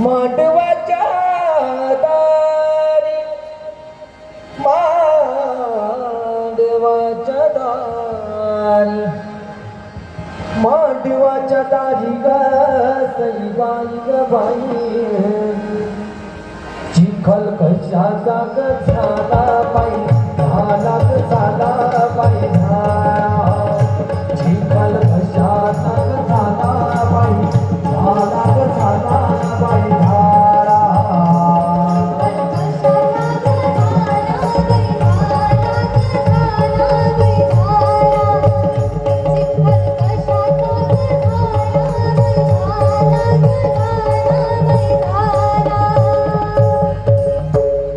मांडवाच्या दारी मांडवाच्या दारी मांडवाच्या दारी ग सईबाई ग बाई चिखल कशाचा ग झाला बाई झाला ग झाला बाई झाला चिखल कशाचा ग झाला बाई झाला ग झाला बाई झाला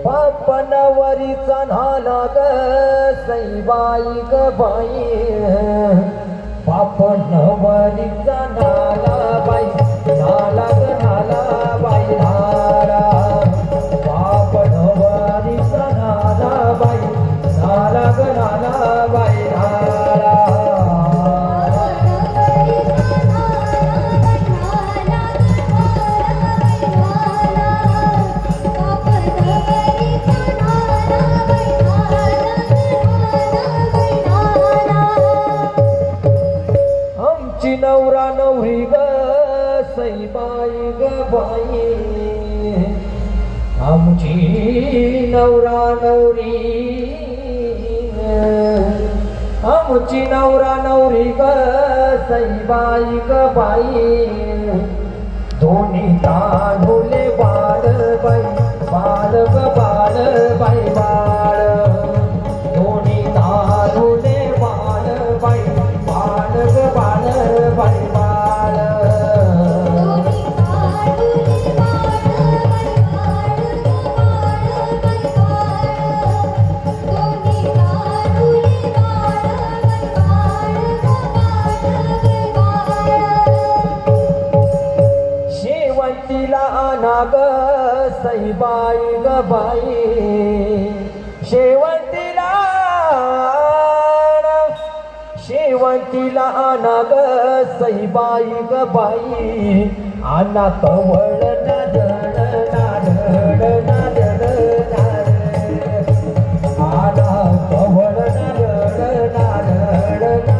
बापनवरीचा नाला ग सईबाई ग बाई बापनवरीचा नाला बाई नाला ग नाला बाई नाला बापनवरीचा नाला बाई नाला ग नाला बाई नाला नवरा नवरी ग सईबाई ग बाई आमची नवरा नवरी आमची नवरा नवरी ग सईबाई ग बाई दोन्ही तांडुले बाळ बाई बाळ ग बाळ बाई बाळ दोन्ही तांडुले बाळ बाई बाळ ग बाळ बाई बाळ शेवंतीला आणा ग सईबाई ग बाई शेवंतीला शेवंतीला आणा ग सईबाई ग बाई आणा कवळ नादळ नादळ नादळ आणा कवळ नादळ नादळ नादळ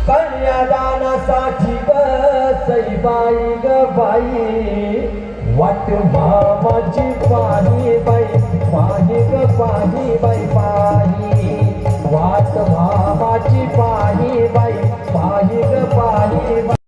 कन्यादानासाठी ग सईबाई ग बाई वाट मामाची पाणी बाई पाणी ग पाणी बाई